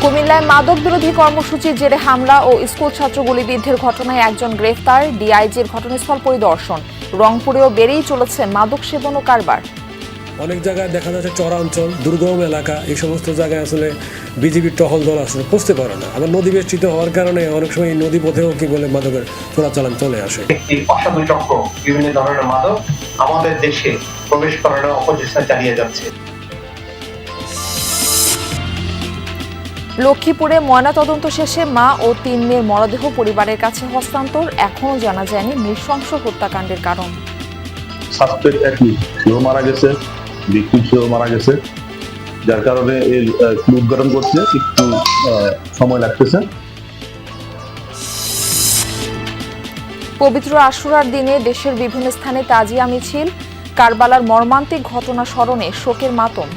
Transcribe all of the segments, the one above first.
কুমিল্লায় মাদক বিরোধী কর্মসূচির জেরে হামলা ও স্কুল ছাত্র গুলিবিদ্ধের ঘটনায় একজন গ্রেফতার, ডিআইজির ঘটনাস্থল পরিদর্শন। রংপুরেও বেড়েই চলেছে মাদক সেবন ও কারবার। অনেক জায়গায় দেখা যাচ্ছে চরাঞ্চল, দুর্গম এলাকা, এই সমস্ত জায়গায় আসলে বিজিবির টহল দল আসলে পৌঁছতে পারে না। আবার নদী বেষ্টিত হওয়ার কারণে অনেক সময় এই নদী পথেও কি বলে মাদকের চোরাচালান চলে আসে। একটি অসাধু চক্র বিভিন্ন ধরনের মাদক আমাদের দেশে প্রবেশ করানোর অপচেষ্টা চালিয়ে যাচ্ছে। লক্ষ্মীপুরে ময়নাতদন্ত শেষে মা ও 3 মেয়ের মরদেহ পরিবারের কাছে হস্তান্তর। এখনও জানা যায়নি নৃশংস হত্যাকাণ্ডের কারণ। সাসপেক্ট একই সেও মারা গেছে, ভিকটিম সেও মারা গেছে, যার কারণে এর উদ্ঘাটন করতে একটু সময় লাগতেছে। পবিত্র আশুরার দিনে দেশের বিভিন্ন স্থানে তাজিয়া মিছিল, কারবালার মর্মান্তিক ঘটনা স্মরণে শোকের মাতম।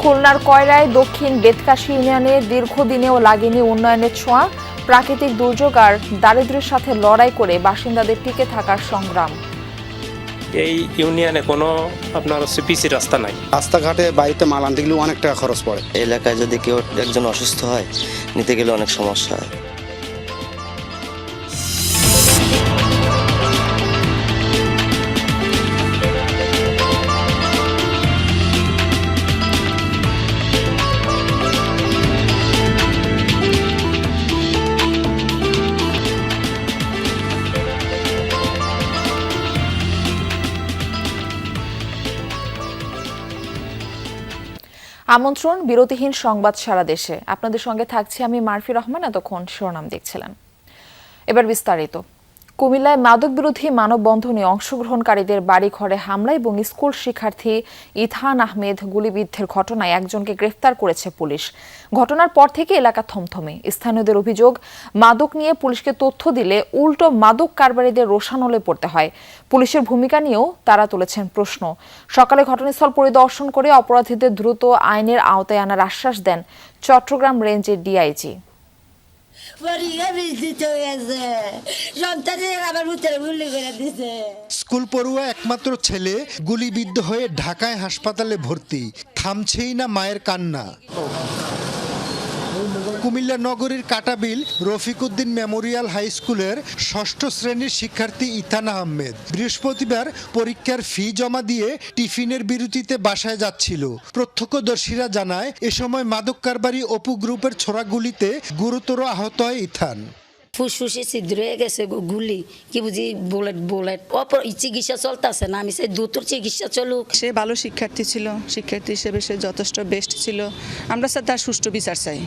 খুলনার কয়রায় দক্ষিণ বেতকাশী ইউনিয়নে দীর্ঘদিনেও লাগেনি উন্নয়নের ছোঁয়া। প্রাকৃতিক দুর্যোগ আর দারিদ্র্যের সাথে লড়াই করে বাসিন্দাদের টিকে থাকার সংগ্রাম। এই ইউনিয়নে কোনো আপনার পিসি রাস্তা নাই। রাস্তাঘাটে বাড়িতে মাল আনতে গেলেও অনেক টাকা খরচ পড়ে। এলাকায় যদি কেউ একজন অসুস্থ হয়, নিতে গেলে অনেক সমস্যা হয়। আমন্ত্রণ, বিরতিহীন সংবাদ সারা দেশে। আপনাদের সঙ্গে থাকছি আমি মারফি রহমান। এতক্ষণ শিরোনাম দেখছিলেন, এবার বিস্তারিত। কুমিল্লায় মাদক বিরোধী মানববন্ধনে অংশগ্রহণকারীদের বাড়ি ঘরে হামলা এবং স্কুল শিক্ষার্থী ইথান আহমেদ গুলিবিদ্ধের ঘটনায় একজনকে গ্রেফতার করেছে পুলিশ। ঘটনার পর থেকে এলাকা থমথমে। স্থানীয়দের অভিযোগ, মাদক নিয়ে পুলিশকে তথ্য দিলে উল্টো মাদক কারবারিদের রোষানলে পড়তে হয়। পুলিশের ভূমিকা নিয়েও তারা তুলেছেন প্রশ্ন। সকালে ঘটনাস্থল পরিদর্শন করে অপরাধীদের দ্রুত আইনের আওতায় আনার আশ্বাস দেন চট্টগ্রাম রেঞ্জের ডিআইজি। স্কুল পড়ুয়া একমাত্র ছেলে গুলিবিদ্ধ হয়ে ঢাকায় হাসপাতালে ভর্তি, থামছেই না মায়ের কান্না। কুমিল্লা নগরীর কাটাবিল রফিকুদ্দিন মেমোরিয়াল হাই স্কুলের 6ষ্ঠ শ্রেণীর শিক্ষার্থী ইথান আহমেদ বৃহস্পতিবার পরীক্ষার ফি জমা দিয়ে টিফিনের বিরতিতে বাসায় যাচ্ছিল। প্রত্যক্ষদর্শীরা জানায়, এ সময় মাদক কারবারি অপু গ্রুপের ছোড়া গুলিতে গুরুতর আহত হয় ইথান। ফুসফুসে ছিদ্র হয়ে গেছে, গুলি কি বুঝি বুলেট চিকিৎসা চলতেছে না। আমি চাই দ্রুত চিকিৎসা চলুক। সে ভালো শিক্ষার্থী ছিল, শিক্ষার্থী হিসেবে সে যথেষ্ট বেস্ট ছিল। আমরা স্যার তার সুষ্ঠু বিচার চাই।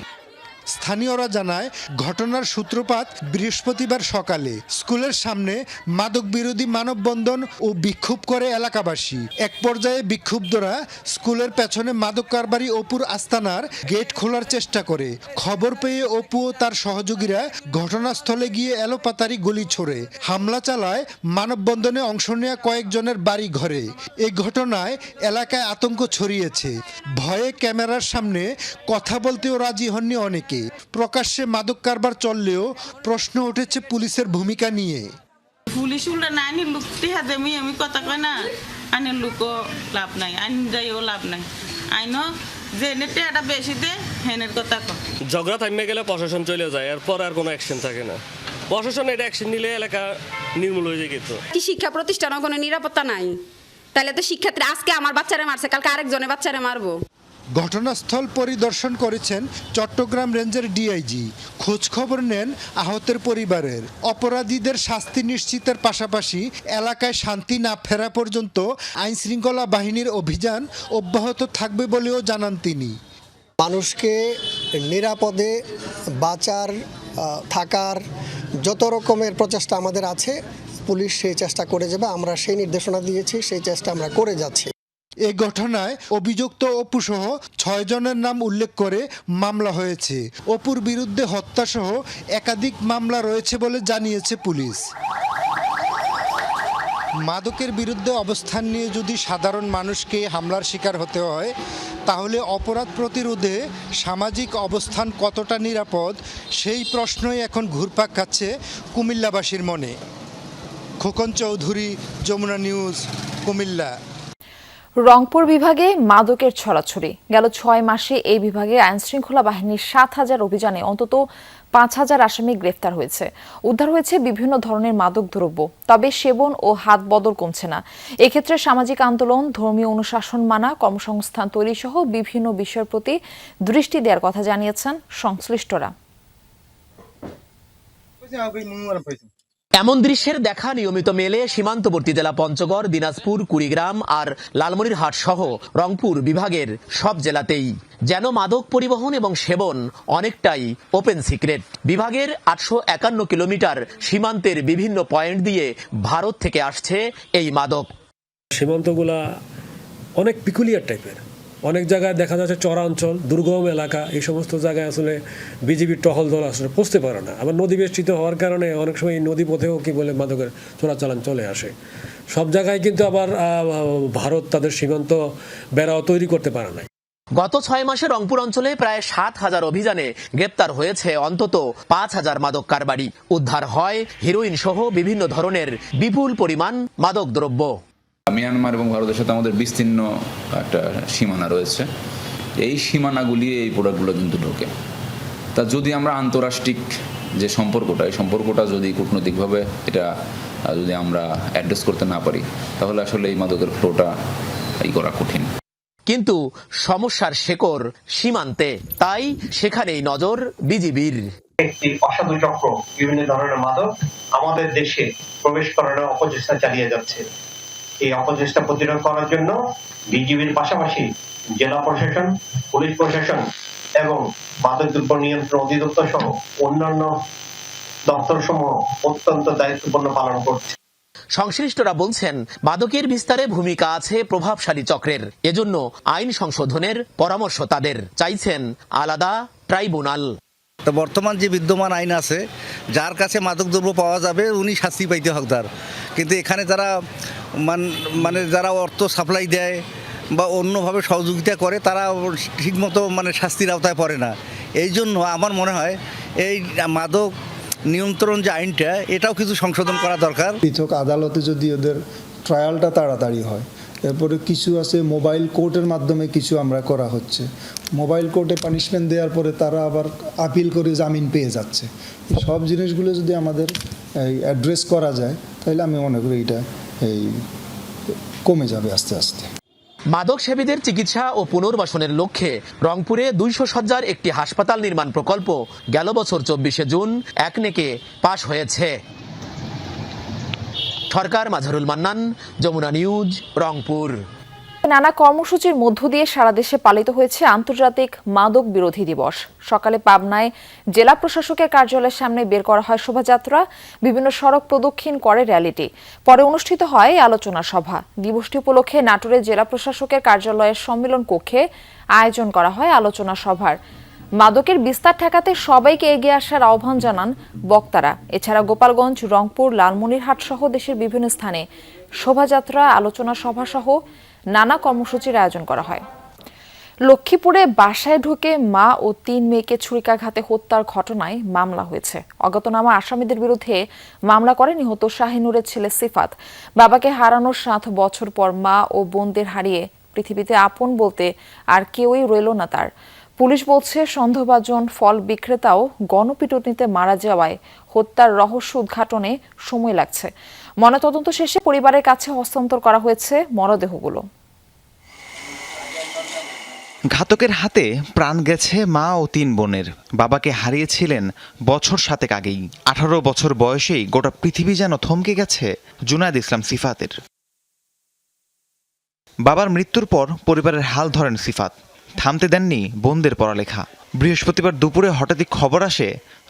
স্থানীয়রা জানায়, ঘটনার সূত্রপাত বৃহস্পতিবার সকালে স্কুলের সামনে মাদক বিরোধী মানববন্ধন ও বিক্ষোভ করে এলাকাবাসী। এক পর্যায়ে বিক্ষুব্ধরা স্কুলের পেছনে মাদক কারবারি অপুর আস্তানার গেট খোলার চেষ্টা করে। খবর পেয়ে অপু ও তার সহযোগীরা ঘটনাস্থলে গিয়ে এলোপাতারি গুলি ছোড়ে। হামলা চালায় মানববন্ধনে অংশ নেওয়া কয়েকজনের বাড়ি ঘরে। এই ঘটনায় এলাকায় আতঙ্ক ছড়িয়েছে। ভয়ে ক্যামেরার সামনে কথা বলতেও রাজি হননি অনেকে। প্রকাশ্যে মাদক কারবার চললেও প্রশ্ন উঠেছে পুলিশের ভূমিকা নিয়ে। পুলিশ উল্টা না আইনের লোক টিহা দেমি আমি কথা কয় না, আইনের লোকও লাভ নাই, আইন যাইও লাভ নাই। আইনও যে টেহাটা বেশি দে হেনের কথা কয়। ঝগড়া থামে গেলে প্রশাসন চলে যায়, এরপর আর কোনো অ্যাকশন থাকে না। প্রশাসন এটা অ্যাকশন নিলে এলাকা নির্মূল হয়ে যায়। কিন্তু কি শিক্ষা প্রতিষ্ঠানে কোনো নিরাপত্তা নাই? তাহলে তো শিক্ষার্থী আজকে আমার বাচ্চারে মারছে, কালকে আরেকজনের বাচ্চারে মারবো। ঘটনাস্থল পরিদর্শন করেছেন চট্টগ্রাম রেঞ্জের ডিআইজি। খোঁজ খবর নেন আহতের পরিবারের। অপরাধীদের শাস্তি নিশ্চিতের পাশাপাশি এলাকায় শান্তি না ফেরা পর্যন্ত আইনশৃঙ্খলা বাহিনীর অভিযান অব্যাহত থাকবে বলেও জানান তিনি। মানুষকে নিরাপদে বাঁচার, থাকার যত রকমের প্রচেষ্টা আমাদের আছে, পুলিশ সেই চেষ্টা করে যাবে। আমরা সেই নির্দেশনা দিয়েছি, সেই চেষ্টা আমরা করে যাচ্ছি। এই ঘটনায় অভিযুক্ত অপু সহ 6 জনের নাম উল্লেখ করে মামলা হয়েছে। অপুর বিরুদ্ধে হত্যাসহ একাধিক মামলা রয়েছে বলে জানিয়েছে পুলিশ। মাদকের বিরুদ্ধে অবস্থান নিয়ে যদি সাধারণ মানুষকে হামলার শিকার হতে হয় তাহলে অপরাধ প্রতিরোধে সামাজিক অবস্থান কতটা নিরাপদ সেই প্রশ্নই এখন ঘুরপাক খাচ্ছে কুমিল্লাবাসীর মনে। খোকন চৌধুরী, যমুনা নিউজ, কুমিল্লা। রংপুর বিভাগে মাদকের ছড়াছড়ি। গেল 6 মাসে এই বিভাগে আইনশৃঙ্খলা বাহিনীর 7,000 অভিযানে অন্তত 5,000 আসামি গ্রেফতার হয়েছে। উদ্ধার হয়েছে বিভিন্ন ধরনের মাদক দ্রব্য। তবে সেবন ও হাত বদল কমছে না। এক্ষেত্রে সামাজিক আন্দোলন, ধর্মীয় অনুশাসন মানা, কর্মসংস্থান তৈরি সহ বিভিন্ন বিষয়ের প্রতি দৃষ্টি দেওয়ার কথা জানিয়েছেন সংশ্লিষ্টরা। এমন দৃশ্যের দেখা নিয়মিত মেলে সীমান্তবর্তী জেলা পঞ্চগড়, দিনাজপুর, কুড়িগ্রাম আর লালমনিরহাট সহ রংপুর বিভাগের সব জেলাতেই। যেন মাদক পরিবহন এবং সেবন অনেকটাই ওপেন সিক্রেট। বিভাগের 851 কিলোমিটার সীমান্তের বিভিন্ন পয়েন্ট দিয়ে ভারত থেকে আসছে এই মাদক। সীমান্তগুলা অনেক পিকুলিয়ার টাইপের। অনেক জায়গায় দেখা যাচ্ছে চরাঞ্চল, দুর্গম এলাকা, এই সমস্ত জায়গায় আসলে বিজিবির টহল দল আসলে পৌঁছতে পারে না। আবার নদী বেষ্টিত হওয়ার কারণে অনেক সময় এই নদী পথেও মাদকের চোরাচালান চলে আসে। সব জায়গায় কিন্তু আবার ভারত তাদের সীমান্ত বেড়াও তৈরি করতে পারে না। গত 6 মাসে রংপুর অঞ্চলে প্রায় 7,000 অভিযানে গ্রেপ্তার হয়েছে অন্তত 5,000 মাদক কারবারি। উদ্ধার হয় হিরোইন সহ বিভিন্ন ধরনের বিপুল পরিমাণ মাদক দ্রব্য। মিয়ানমার এবং ভারতের সাথে আমাদের বিস্তীর্ণ একটা সীমানা রয়েছে। এই সীমানাগুলি এই প্রোডাক্টগুলো কিন্তু ঢোকে। তা যদি আমরা আন্তরাষ্ট্রিক যে সম্পর্কটা, এই সম্পর্কটা যদি কূটনৈতিকভাবে এটা যদি আমরা অ্যাড্রেস করতে না পারি তাহলে আসলে এই মাদকের ফ্লোটা করা কঠিন। কিন্তু সমস্যার শেকড় সীমান্তে, তাই সেখানেই নজর বিজিবির। একটি অসাধু চক্র বিভিন্ন ধরনের মাদক আমাদের দেশে প্রবেশ করানোর অপচেষ্টা চালিয়ে যাচ্ছে। এই অপচেষ্টা প্রতিরোধ করার জন্য বিজিবির পাশাপাশি জেলা প্রশাসন, পুলিশ প্রশাসন এবং মাদকদ্রব্য নিয়ন্ত্রণ অধিদপ্তর সহ অন্যান্য দপ্তর সমূহ অত্যন্ত দায়িত্বপূর্ণ পালন করছে। সংশ্লিষ্টরা বলছেন মাদকের বিস্তারে ভূমিকা আছে প্রভাবশালী চক্রের। এজন্য আইন সংশোধনের পরামর্শ তাদের। চাইছেন আলাদা ট্রাইব্যুনাল। বর্তমান যে বিদ্যমান আইন আছে, যার কাছে মাদকদ্রব্য পাওয়া যাবে উনি শাস্তি পাইতে হকদার। কিন্তু এখানে যারা যারা অর্থ সাপ্লাই দেয় বা অন্যভাবে সহযোগিতা করে তারা ঠিকমতো শাস্তির আওতায় পড়ে না। এই জন্য আমার মনে হয় এই মাদক নিয়ন্ত্রণ যে আইনটা, এটাও কিছু সংশোধন করা দরকার। পৃথক আদালতে যদি ওদের ট্রায়ালটা তাড়াতাড়ি হয়। এরপরে কিছু আছে মোবাইল কোর্টের মাধ্যমে কিছু আমরা করা হচ্ছে। মোবাইল কোর্টে পানিশমেন্ট দেওয়ার পরে তারা আবার আপিল করে জামিন পেয়ে যাচ্ছে। সব জিনিসগুলো যদি আমাদের অ্যাড্রেস করা যায় তাহলে আমি মনে করি এটা কমে যাবে আস্তে আস্তে। মাদক সেবীদের চিকিৎসা ও পুনর্বাসনের লক্ষ্যে রংপুরে 200 শয্যার একটি হাসপাতাল নির্মাণ প্রকল্প গেল বছর 24শে জুন একনেকে পাশ হয়েছে। সরকার, মাঝারুল মান্নান, যমুনা নিউজ, রংপুর। নানা কর্মসূচির মধ্য দিয়ে সারা দেশে পালিত হয়েছে আন্তর্জাতিক মাদক বিরোধী দিবস। সকালে পাবনায় জেলা প্রশাসকের কার্যালয়ের সামনে বের করা হয় শোভাযাত্রা, বিভিন্ন সড়ক প্রদক্ষিণ করে র্যালিটি। পরে অনুষ্ঠিত হয় আলোচনা সভা। দিবসটি উপলক্ষে নাটোরে জেলা প্রশাসকের কার্যালয়ের সম্মেলন কক্ষে আয়োজন করা হয় আলোচনা সভার। মাদকের বিস্তার ঠেকাতে সবাইকে এগিয়ে আসার আহ্বান জানান বক্তারা। এছাড়া গোপালগঞ্জ, রংপুর, লালমনিরহাট সহ দেশের বিভিন্ন স্থানে শোভাযাত্রা, আলোচনা সভা সহ নানা কর্মসূচির আয়োজন করা হয়। লক্ষ্মীপুরে বাসায় ঢুকে মা ও 3 মেয়েকে ছুরিকাঘাতে হত্যার ঘটনায় মামলা হয়েছে। অজ্ঞাতনামা আসামিদের বিরুদ্ধে মামলা করে নিহত শাহিনুরের ছেলে সিফাত। বাবাকে হারানোর 7 বছর পর মা ও বোনদের হারিয়ে পৃথিবীতে আপন বলতে আর কেউই রইল না তার। পুলিশ বলছে সন্দেহভাজন ফল বিক্রেতাও গণপিটুনিতে মারা যাওয়ায় হত্যার রহস্য উদ্ঘাটনে সময় লাগছে। ময়নাতদন্ত শেষে পরিবারের কাছে হস্তান্তর করা হয়েছে মরদেহগুলো। ঘাতকের হাতে প্রাণ গেছে মা ও 3 বোনের। বাবাকে হারিয়েছিলেন বছর 7 আগেই। 18 বছর বয়সেই গোটা পৃথিবী যেন থমকে গেছে জুনায়েদ ইসলাম সিফাতের। বাবার মৃত্যুর পর পরিবারের হাল ধরেন সিফাত। থামতে দেননি বোনদের পড়ালেখা। বৃহস্পতিবার দুপুরে হঠাৎই খবর আসে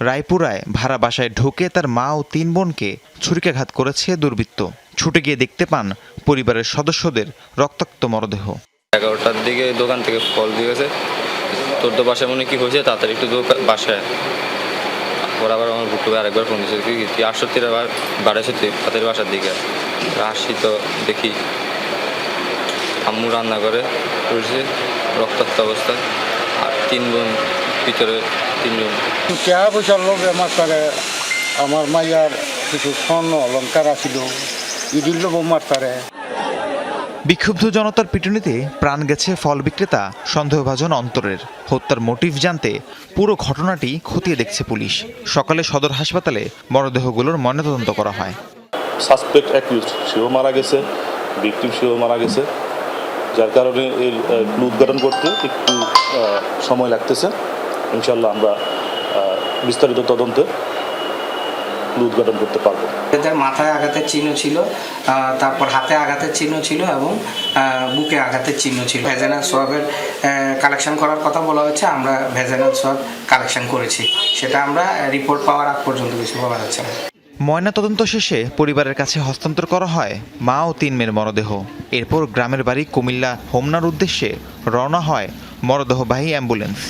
রায়পুরায় ভাড়া বাসায় ঢুকে তার মা ও 3 বোনকে ছুরিকাঘাত করেছে দুর্বৃত্ত। ছুটে গিয়ে দেখতে পান পরিবারের সদস্যদের রক্তাক্ত মরদেহ। 11টার দিকে দোকান থেকে কল দিয়েছে, তোর তো বাসায় মনে কি হয়েছে, তাড়াতাড়ি একটু বাসায়। ওরা আবার আমার ভুট্টু আরেকবার ফোন দিয়েছে, তুই আসতে বাড়াইছে তাদের বাসার দিকে। আসি তো দেখি আম্মু রান্না করে রয়েছে রক্তাক্ত অবস্থায়, আর 3 বোন ভিতরে 3 জন। টাকা পয়সার লোভে আমার তারে আমার মাইয়ার কিছু স্বর্ণ অলঙ্কার আছিল, ইদিল লোভ আমার তারে। বিক্ষুব্ধ জনতার পিটুনিতে প্রাণ গেছে ফল বিক্রেতা সন্দেহভাজন অন্তরের। হত্যার মোটিভ জানতে পুরো ঘটনাটি খতিয়ে দেখছে পুলিশ। সকালে সদর হাসপাতালে মরদেহগুলোর ময়নাতদন্ত করা হয়। সাসপেক্ট অ্যাকিউজড সেও মারা গেছে, ভিকটিম সেও মারা গেছে, যার কারণে এর ক্লু উদ্ঘাটন করতে একটু সময় লাগতেছে। ইনশাল্লাহ আমরা বিস্তারিত তদন্তে ক্লু উদ্ঘাটন করতে পারবো। এদের মাথায় আঘাতের চিহ্ন ছিল, তারপর হাতে আঘাতের চিহ্ন ছিল এবং বুকে আঘাতের চিহ্ন ছিল। ভেজানাল সোয়াবের কালেকশন করার কথা বলা হয়েছে, আমরা ভেজানাল সোয়াব কালেকশন করেছি, সেটা আমরা রিপোর্ট পাওয়ার আগ পর্যন্ত কিছু বলা যাচ্ছে না। ময়নাতদন্ত শেষে পরিবারের কাছে হস্তান্তর করা হয় মা ও 3 মেয়ের মরদেহ। এরপর গ্রামের বাড়ি কুমিল্লা হোমনার উদ্দেশ্যে রওনা হয় মরদেহবাহী অ্যাম্বুলেন্স।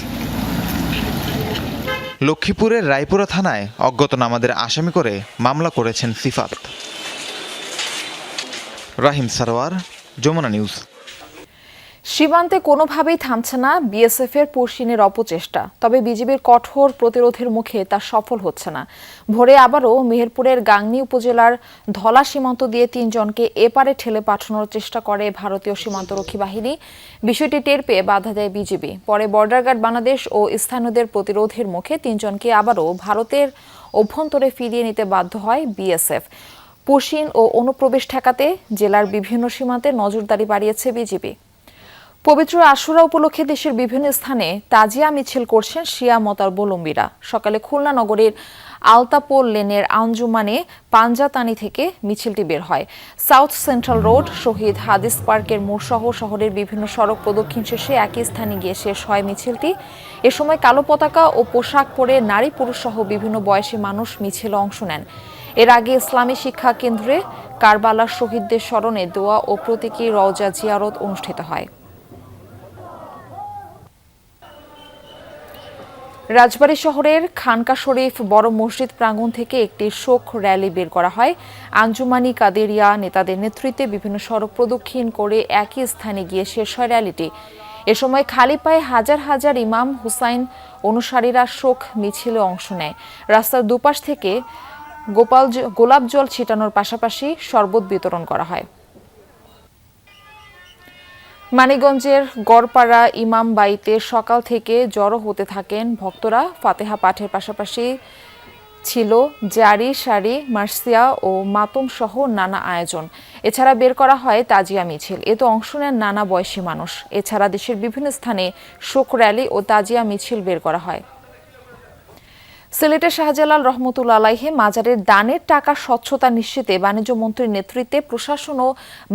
লক্ষ্মীপুরের রায়পুরা থানায় অজ্ঞাতনামাদের আসামি করে মামলা করেছেন সিফাত। রাহিম সারোয়ার, যমুনা নিউজ। সীমান্তে কোনোভাবেই থামছে না বিএসএফ এর পশ্চিমের অপচেষ্টা, তবে বিজিবির কঠোর প্রতিরোধের মুখে তা সফল হচ্ছে না। ভোরে আবারও মেহেরপুরের গাংনী উপজেলার ধলা সীমান্ত দিয়ে 3 জনকে এপারে ঠেলে পাঠানোর চেষ্টা করে ভারতীয় সীমান্তরক্ষী বাহিনী। বিষয়টি টের পেয়ে বাধা দেয় বিজিবি। পরে বর্ডার গার্ড বাংলাদেশ ও স্থানীয়দের প্রতিরোধের মুখে 3 জনকে আবারও ভারতের অভ্যন্তরে ফিরিয়ে নিতে বাধ্য হয় বিএসএফ। পশ্চিম ও অনুপ্রবেশ ঠেকাতে জেলার বিভিন্ন সীমান্তে নজরদারি বাড়িয়েছে বিজিবি। পবিত্র আশুরা উপলক্ষে দেশের বিভিন্ন স্থানে তাজিয়া মিছিল করছেন শিয়া মতাবলম্বীরা। সকালে খুলনা নগরীর আলতাপোল লেনের আঞ্জুমানে পাঞ্জাতানি থেকে মিছিলটি বের হয়। সাউথ সেন্ট্রাল রোড, শহীদ হাদিস পার্কের মোড়সহ শহরের বিভিন্ন সড়ক প্রদক্ষিণ শেষে একই স্থানে গিয়ে শেষ হয় মিছিলটি। এ সময় কালো পতাকা ও পোশাক পরে নারী পুরুষ সহ বিভিন্ন বয়সী মানুষ মিছিলে অংশ নেন। এর আগে ইসলামী শিক্ষা কেন্দ্রে কারবালার শহীদদের স্মরণে দোয়া ও প্রতীকী রওজা জিয়ারত অনুষ্ঠিত হয়। রাজবাড়ী শহরের খানকা শরীফ বড় মসজিদ প্রাঙ্গণ থেকে একটি শোক র্যালি বের করা হয়। আঞ্জুমানি কাদেরিয়া নেতাদের নেতৃত্বে বিভিন্ন সড়ক প্রদক্ষিণ করে একই স্থানে গিয়ে শেষ হয় র্যালিটি। এ সময় খালি পায়ে হাজার হাজার ইমাম হুসাইন অনুসারীরা শোক মিছিলে অংশ নেয়। রাস্তার দুপাশ থেকে গোলাপ জল ছিটানোর পাশাপাশি শরবত বিতরণ করা হয়। মানিকগঞ্জের গড়পাড়া ইমামবাড়িতে সকাল থেকে জড়ো হতে থাকেন ভক্তরা। ফাতেহা পাঠের পাশাপাশি ছিল জারি, সারি, মার্সিয়া ও মাতম সহ নানা আয়োজন। এছাড়া বের করা হয় তাজিয়া মিছিল। এতে অংশ নেন নানা বয়সী মানুষ। এছাড়া দেশের বিভিন্ন স্থানে শোক র্যালি ও তাজিয়া মিছিল বের করা হয়। সিলেটের শাহজালাল রহমতুল্লাহ আলাইহি মাজারের দানের টাকা স্বচ্ছতা নিশ্চিতে বাণিজ্য মন্ত্রীর নেতৃত্বে প্রশাসন ও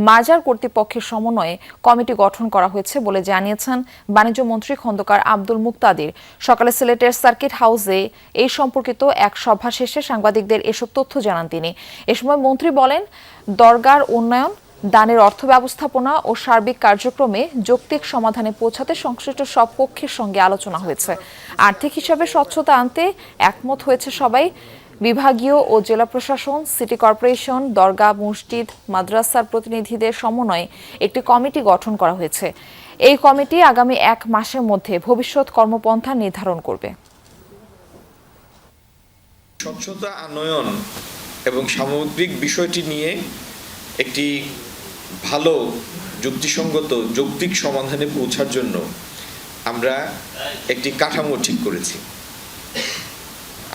মাজার কর্তৃপক্ষের সমন্বয়ে কমিটি গঠন করা হয়েছে বলে জানিয়েছেন বাণিজ্য মন্ত্রী খন্দকার আব্দুল মুক্তাদির। সকালে সিলেটের সার্কিট হাউসে এই সম্পর্কিত এক সভা শেষে সাংবাদিকদের এসব তথ্য জানান তিনি। এ সময় মন্ত্রী বলেন, দরগার উন্নয়ন, দানের অর্থ ব্যবস্থাপনা ও সার্বিক কার্যক্রমে যৌক্তিক সমাধানে পৌঁছাতে সংশ্লিষ্ট সব পক্ষের সঙ্গে আলোচনা হয়েছে। আর্থিক হিসাবে স্বচ্ছতা আনতে একমত হয়েছে সবাই। বিভাগীয় ও জেলা প্রশাসন, সিটি কর্পোরেশন, দরগা, মসজিদ, মাদ্রাসার প্রতিনিধিদের সমন্বয়ে একটি কমিটি গঠন করা হয়েছে। এই কমিটি আগামী 1 মাসের মধ্যে ভবিষ্যৎ কর্মপন্থা নির্ধারণ করবে। স্বচ্ছতা আনয়ন এবং সামগ্রিক বিষয়টি নিয়ে একটি ভালো যুক্তিসঙ্গত যৌক্তিক সমাধানে পৌঁছার জন্য আমরা একটি কাঠামো ঠিক করেছি।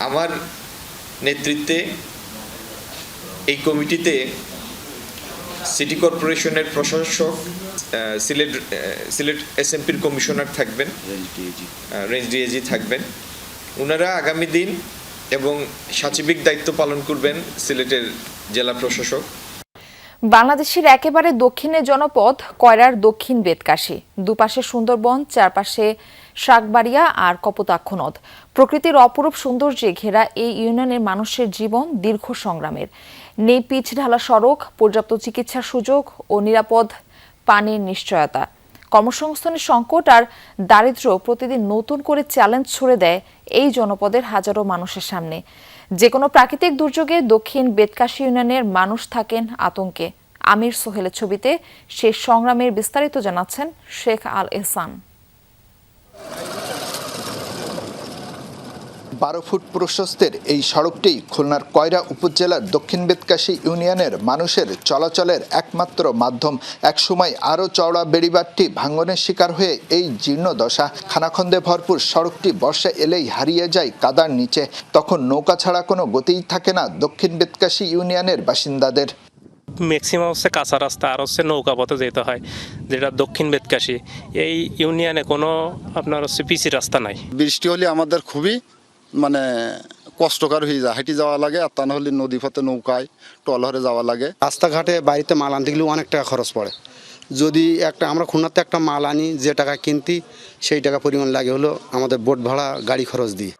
আমার নেতৃত্বে এই কমিটিতে সিটি কর্পোরেশনের প্রশাসক, সিলেট এসএমপির কমিশনার থাকবেন, রেঞ্জ ডিএজি থাকবেন। ওনারা আগামী দিন এবং সাচিবিক দায়িত্ব পালন করবেন সিলেটের জেলা প্রশাসক। বাংলাদেশের একেবারে দক্ষিণে জনপদ কয়রার দক্ষিণ বেতকাশী। দুপাশে সুন্দরবন, চারপাশে শাকবাড়িয়া আর কপোতাক্ষ নদ। প্রকৃতির অপরূপ সৌন্দর্যে ঘেরা এই ইউনিয়নের মানুষের জীবন দীর্ঘ সংগ্রামের। নেই পিচ ঢালা সড়ক, পর্যাপ্ত চিকিৎসার সুযোগ ও নিরাপদ পানির নিশ্চয়তা। কর্মসংস্থানের সংকট আর দারিদ্র্য প্রতিদিন নতুন করে চ্যালেঞ্জ ছুড়ে দেয় এই জনপদের হাজারো মানুষের সামনে। যে কোনো প্রাকৃতিক দুর্যোগে দক্ষিণ বেতকাশী ইউনিয়নের মানুষ থাকেন আতঙ্কে। আমির সোহেলের ছবিতে সেই সংগ্রামের বিস্তারিত জানাচ্ছেন শেখ আল এহসান। 12 ফুট প্রশস্তের এই সড়কটি খুলনার কয়রা উপজেলার দক্ষিণ বেতকাশী ইউনিয়নের মানুষের চলাচলের একমাত্র মাধ্যম। একসময় আরও চওড়া বেড়িবাঁধটি ভাঙনের শিকার হয়ে এই জীর্ণদশা। খানাখন্দে ভরপুর সড়কটি বর্ষা এলেই হারিয়ে যায় কাদার নিচে। তখন নৌকা ছাড়া কোনো গতিই থাকে না দক্ষিণ বেতকাশী ইউনিয়নের বাসিন্দাদের। ম্যাক্সিমাম হচ্ছে কাঁচা রাস্তা আর হচ্ছে নৌকা পথে যেতে হয়, যেটা দক্ষিণ বেতকাশী। এই ইউনিয়নে কোনো আপনার হচ্ছে পিসি রাস্তা নাই। বৃষ্টি হলে আমাদের খুবই কষ্টকর হয়ে যায়, হেঁটে যাওয়া লাগে, আর তা না হলে নদী পথে নৌকায় ট্রলারে যাওয়া লাগে। রাস্তাঘাটে বাড়িতে মাল আনতে গেলেও অনেক টাকা খরচ পড়ে। যদি আমরা খুলনাতে একটা মাল আনি, যে টাকা কিনতি সেই টাকা পরিমাণ লাগে হলো আমাদের বোট ভাড়া, গাড়ি খরচ দিয়ে।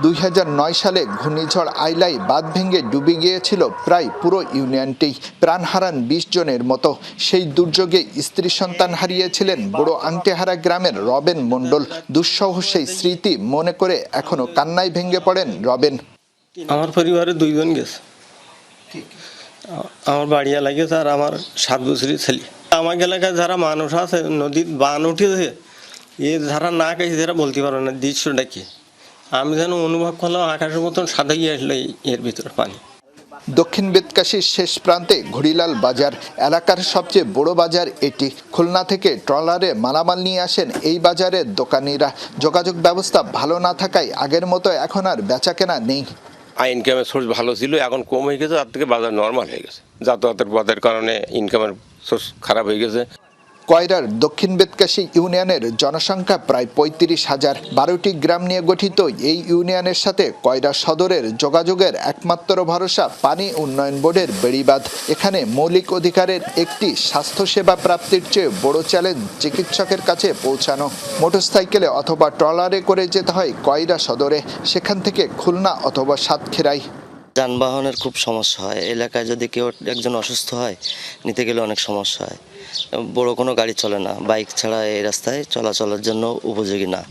2009 সালে ঘূর্ণিঝড় আইলাই বাঁধ ভেঙে ডুবে গিয়েছিল প্রায় পুরো ইউনিয়নটি। প্রাণ হারান 20 জনের মতো। সেই দুর্যোগে স্ত্রী সন্তান হারিয়েছিলেন বড় আংটেহারা গ্রামের রবেন মণ্ডল। দুঃসহ সেই স্মৃতি মনে করে এখনো কান্নায় ভেঙে পড়েন রবেন। আমার পরিবারে 2 জন গেছে, আমার বাড়িয়া লাগেছে আর আমার 7 বছরের ছেলে। আমার এলাকায় যারা মানুষ আছে নদীর বান উঠেছে, যারা না গেছে যারা বলতে পারো না দৃশ্যটা কি। আমি যেন অনুভব করলাম আকাশের মতন সাদা গিয়ে আসলো এর ভিতরে পানি। দক্ষিণ বেতকাশীর শেষ প্রান্তে ঘড়িলাল বাজার এলাকার সবচেয়ে বড় বাজার এটি। খুলনা থেকে ট্রলারে মালামাল নিয়ে আসেন এই বাজারের দোকানিরা। যোগাযোগ ব্যবস্থা ভালো না থাকায় আগের মতো এখন আর বেচাকেনা নেই। ইনকামের সোর্স ভালো ছিল, এখন কম হয়ে গেছে, তার থেকে বাজার নর্মাল হয়ে গেছে। যাতায়াতের পথের কারণে ইনকামের সোর্স খারাপ হয়ে গেছে। কয়রার দক্ষিণ বেতকাশী ইউনিয়নের জনসংখ্যা প্রায় 35,000। 12টি গ্রাম নিয়ে গঠিত এই ইউনিয়নের সাথে কয়রা সদরের যোগাযোগের একমাত্র ভরসা পানি উন্নয়ন বোর্ডের বেড়িবাঁধ। এখানে মৌলিক অধিকারের একটি স্বাস্থ্যসেবা প্রাপ্তির চেয়ে বড় চ্যালেঞ্জ চিকিৎসকের কাছে পৌঁছানো। মোটরসাইকেলে অথবা ট্রলারে করে যেতে হয় কয়রা সদরে, সেখান থেকে খুলনা অথবা সাতক্ষীরায়। যানবাহনের খুব সমস্যা হয়। এলাকায় যদি কেউ একজন অসুস্থ হয়, নিতে গেলে অনেক সমস্যা হয়। বড় কোনো গাড়ি চলে না, বাইক ছাড়া এই রাস্তায় চলাচলের জন্য উপযোগী না।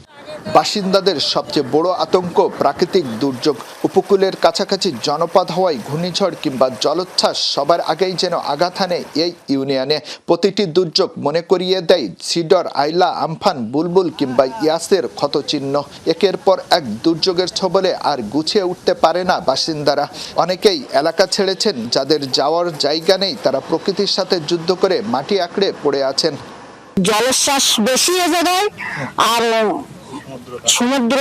বাসিন্দাদের সবচেয়ে বড় আতঙ্ক প্রাকৃতিক দুর্যোগ। উপকূলের কাছাকাছি জনপদ হওয়ায় ঘূর্ণিঝড় কিংবা জলোচ্ছ্বাস সবার আগেই যেন আঘাত হানে এই ইউনিয়নে। প্রতিটি দুর্যোগ মনে করিয়ে দেয় সিডর, আইলা, আমফান, বুলবুল কিংবা ইয়াসের ক্ষতচিহ্ন। একের পর এক দুর্যোগের ছবলে আর গুছিয়ে উঠতে পারে না বাসিন্দারা। অনেকেই এলাকা ছেড়েছেন, যাদের যাওয়ার জায়গা নেই তারা প্রকৃতির সাথে যুদ্ধ করে মাটি আঁকড়ে পড়ে আছেন। জলোচ্ছ্বাস বেশি হয়ে যায় আর সমুদ্র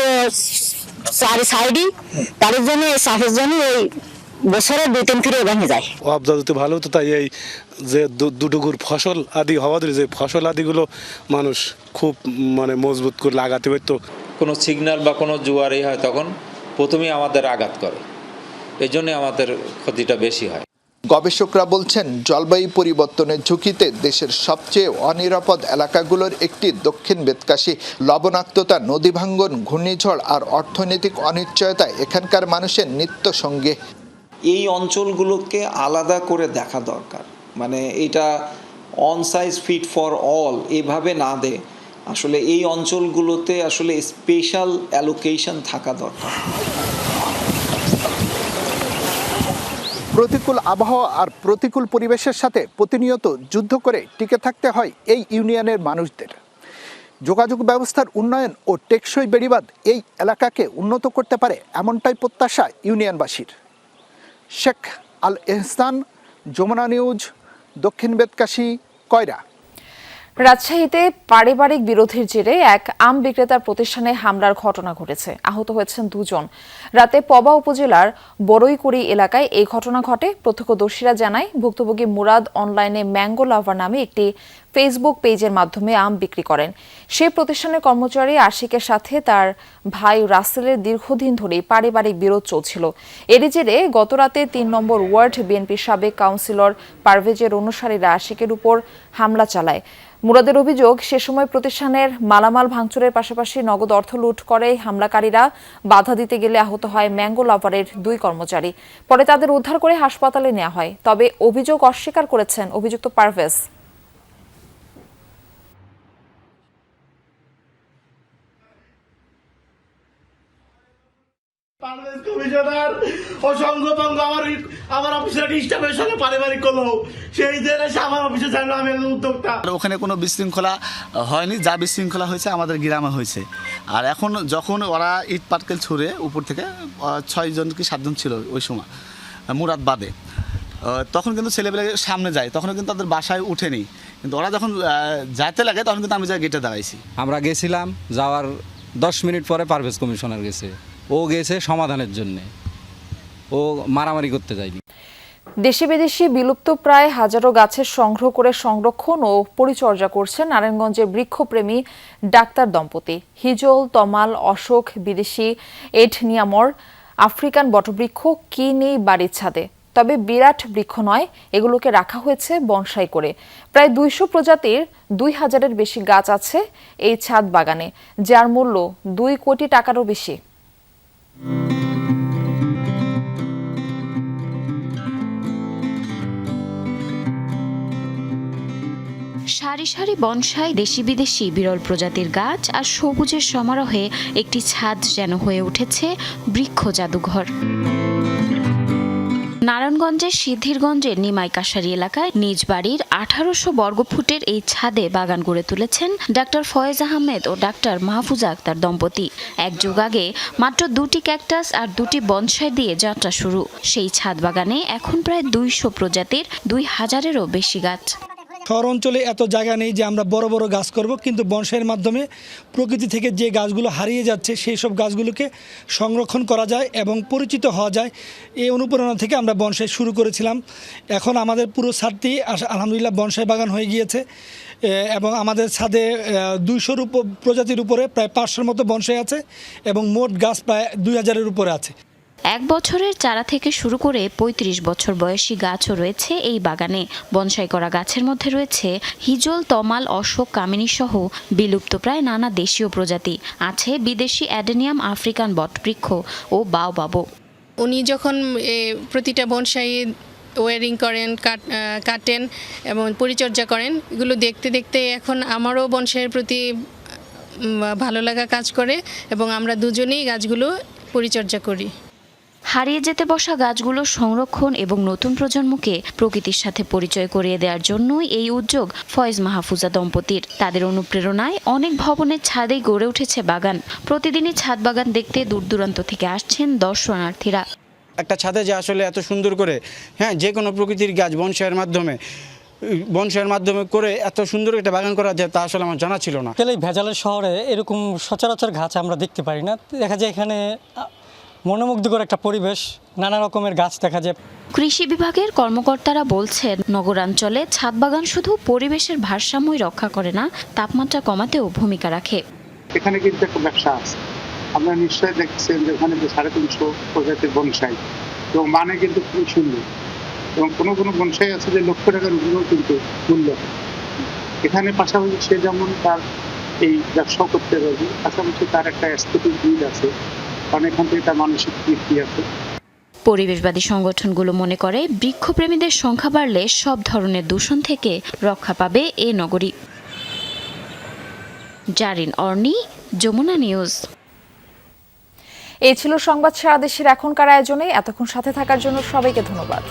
চারি সাইডই, তার জন্য এই চাষের জন্য এই বছরে 2-3 ফিরে ভেঙে যায়। আবহাওয়া যদি ভালো হতো, তাই এই যে দুটুকুর ফসল আদি হওয়া যে ফসল আদিগুলো মানুষ খুব মজবুত করে লাগাতে পারতো। কোনো সিগন্যাল বা কোনো জোয়ারই হয় তখন প্রথমেই আমাদের আঘাত করে, এই জন্য আমাদের ক্ষতিটা বেশি হয়। গবেষকরা বলছেন জলবায়ু পরিবর্তনের ঝুঁকিতে দেশের সবচেয়ে অনিরাপদ এলাকাগুলোর একটি দক্ষিণ বেতকাশী। লবণাক্ততা, নদী ভাঙ্গন, ঘূর্ণিঝড় আর অর্থনৈতিক অনিশ্চয়তা এখানকার মানুষের নিত্য সঙ্গী। এই অঞ্চলগুলোকে আলাদা করে দেখা দরকার, এটা on size fit for all এভাবে না দে, আসলে এই অঞ্চলগুলোতে আসলে স্পেশাল অ্যালোকেশন থাকা দরকার। প্রতিকূল আবহাওয়া আর প্রতিকূল পরিবেশের সাথে প্রতিনিয়ত যুদ্ধ করে টিকে থাকতে হয় এই ইউনিয়নের মানুষদের। যোগাযোগ ব্যবস্থার উন্নয়ন ও টেকসই বেড়িবাঁধ এই এলাকাকে উন্নত করতে পারে, এমনটাই প্রত্যাশা ইউনিয়নবাসীর। শেখ আল এহসান, যমুনা নিউজ, দক্ষিণ বেতকাশী, কয়রা। রাজশাহীতে পারিবারিক বিরোধের জেরে এক আম বিক্রেতার প্রতিষ্ঠানে হামলার ঘটনা ঘটেছে। আহত হয়েছেন 2 জন। রাতে পবা উপজেলার বড়ইকুড়ি এলাকায় এই ঘটনা ঘটে। প্রত্যক্ষদর্শীরা জানায়, ভুক্তভোগী মুরাদ অনলাইনে ম্যাঙ্গো লাভার নামে একটি ফেসবুক পেজের মাধ্যমে আম বিক্রি করেন। সেই প্রতিষ্ঠানের কর্মচারী আশিকের সাথে তার ভাই রাসেলের দীর্ঘদিন ধরেই পারিবারিক বিরোধ চলছিল। এরই জেরে গতরাতে 3 নম্বর ওয়ার্ড বিএনপির সাবেক কাউন্সিলর পারভেজের অনুসারীরা আশিকের উপর হামলা চালায়। মুরাদের অভিযোগ, সে সময় প্রতিষ্ঠানের মালামাল ভাঙচুরের পাশাপাশি নগদ অর্থ লুট করে হামলাকারীরা। বাধা দিতে গেলে আহত হয় ম্যাঙ্গো লাভারের 2 কর্মচারী। পরে তাদের উদ্ধার করে হাসপাতালে নেওয়া হয়। তবে অভিযোগ অস্বীকার করেছেন অভিযুক্ত পারভেজ। কমিশনার অসংখ্য আমার অফিসের স্টাফের সঙ্গে পারিবারিক করলো সেই দিনে আমার অফিসে জানলো আমি উদ্যোক্তা। ওখানে কোনো বিশৃঙ্খলা হয়নি, যা বিশৃঙ্খলা হয়েছে আমাদের গ্রামে হয়েছে। আর এখন যখন ওরা ইট পাটকেল ছুঁড়ে উপর থেকে 6 জন কি 7 জন ছিল ওই সময় মুরাদ বাদে, তখন কিন্তু ছেলেবেলে সামনে যায়, তখন কিন্তু তাদের বাসায় উঠেনি, কিন্তু ওরা যখন যাইতে লাগে তখন কিন্তু আমি যা গেটে দাঁড়াইছি। আমরা গেছিলাম, যাওয়ার 10 মিনিট পরে পারভেজ কমিশনার গেছে, ও গেছে সমাধানের জন্য, ও মারামারি করতে যায়নি। দেশি বিদেশি বিলুপ্ত প্রায় হাজারো গাছের সংগ্রহ করে সংরক্ষণ ও পরিচর্যা করছেন নারায়ণগঞ্জের বৃক্ষপ্রেমী ডাক্তার দম্পতি। হিজল, তমাল, অশোক, বিদেশি এডনিয়ামর, আফ্রিকান বটবৃক্ষ কি নেই বাড়ির ছাদে। তবে বিরাট বৃক্ষ নয়, এগুলোকে রাখা হয়েছে বনসাই করে। প্রায় 200 প্রজাতির 2000-এর বেশি গাছ আছে এই ছাদ বাগানে, যার মূল্য 2 কোটি টাকারও বেশি। সারি সারি বনসাই, দেশি বিদেশি বিরল প্রজাতির গাছ আর সবুজের সমারোহে একটি ছাদ যেন হয়ে উঠেছে বৃক্ষ জাদুঘর। নারায়ণগঞ্জের সিদ্ধিরগঞ্জের নিমাই কাশারি এলাকায় নিজ বাড়ির 1800 বর্গফুটের এই ছাদে বাগান গড়ে তুলেছেন ডাক্তার ফয়েজ আহমেদ ও ডাক্তার মাহফুজা আক্তার দম্পতি। এক যুগ আগে মাত্র 2টি ক্যাকটাস আর 2টি বনসাই দিয়ে যাত্রা শুরু। সেই ছাদ বাগানে এখন প্রায় 200 প্রজাতির 2000-এরও বেশি গাছ। শহর অঞ্চলে এত জায়গা নেই যে আমরা বড় বড় গাছ করব, কিন্তু বনসাইয়ের মাধ্যমে প্রকৃতি থেকে যে গাছগুলো হারিয়ে যাচ্ছে সেই সব গাছগুলোকে সংরক্ষণ করা যায় এবং পরিচিত হওয়া যায়। এই অনুপ্রেরণা থেকে আমরা বনসাই শুরু করেছিলাম। এখন আমাদের পুরো ছাদটি আলহামদুলিল্লাহ বনসাই বাগান হয়ে গিয়েছে এবং আমাদের ছাদে 200 প্রজাতির উপরে প্রায় 500-এর মতো বনসাই আছে এবং মোট গাছ প্রায় 2000-এর উপরে আছে। 1 বছরের চারা থেকে শুরু করে 35 বছর বয়সী গাছও রয়েছে এই বাগানে। বনসাই করা গাছের মধ্যে রয়েছে হিজল, তমাল, অশোক, কামিনী সহ বিলুপ্ত প্রায় নানা দেশীয় প্রজাতি। আছে বিদেশি অ্যাডেনিয়াম, আফ্রিকান বটবৃক্ষ ও বাওবাবো। উনি যখন প্রতিটা বনসাই ওয়ারিং করেন, কাটেন এবং পরিচর্যা করেন, এগুলো দেখতে দেখতে এখন আমারও বনসাইয়ের প্রতি ভালো লাগা কাজ করে এবং আমরা দুজনেই গাছগুলো পরিচর্যা করি। হারিয়ে যেতে বসা গাছগুলো সংরক্ষণ এবং নতুন প্রজন্মকে প্রকৃতির সাথে পরিচয় করিয়ে দেওয়ার জন্যই এই উদ্যোগ ফয়েজ মাহফুজা দম্পতির। তাদের অনুপ্রেরণায় অনেক ভবনের ছাদেই গড়ে উঠেছে বাগান। প্রতিদিনই ছাদ বাগান দেখতে দূর দূরান্ত থেকে আসছেন দর্শনার্থীরা। একটা ছাদে যে আসলে এত সুন্দর করে যে কোনো প্রকৃতির গাছ বনসাইয়ের মাধ্যমে করে এত সুন্দর একটা বাগান করা যায় তা আসলে আমার জানা ছিল না। এই ভেজালের শহরে এরকম সচরাচর গাছ আমরা দেখতে পারি না। দেখা যায় এখানে মনোমুগ্ধকর একটা পরিবেশ, নানা রকমের গাছ দেখা যায়। কৃষি বিভাগের কর্মকর্তারা বলছেন, নগরাঞ্চলে ছাদ বাগান শুধু পরিবেশের ভারসাম্যই রক্ষা করে না, তাপমাত্রা কমাতেও ভূমিকা রাখে। এখানে কিন্তু একটা ব্যবসা আছে, আপনারা নিশ্চয়ই দেখছেন যে ওখানে 350 প্রজাতির বনসাই এবং মানে কিন্তু খুব সুন্দর, এবং কোনো কোনো বনসাই আছে যে লক্ষ টাকার উপরেও কিন্তু মূল্য। এখানে পাশাপাশি সে যেমন তার এই ব্যবসাও করতে পারবে, পাশাপাশি তার একটা অ্যাস্থেটিক দিক আছে, কারণ এখান থেকে তার মানসিক তৃপ্তি আছে। পরিবেশবাদী সংগঠনগুলো মনে করে বৃক্ষপ্রেমীদের সংখ্যা বাড়লে সব ধরনের দূষণ থেকে রক্ষা পাবে এ নগরী। জারিন অর্নি, যমুনা নিউজ। এই ছিল সংবাদ সারা দেশের এখনকার আয়োজনে। এতক্ষণ সাথে থাকার জন্য সবাইকে ধন্যবাদ।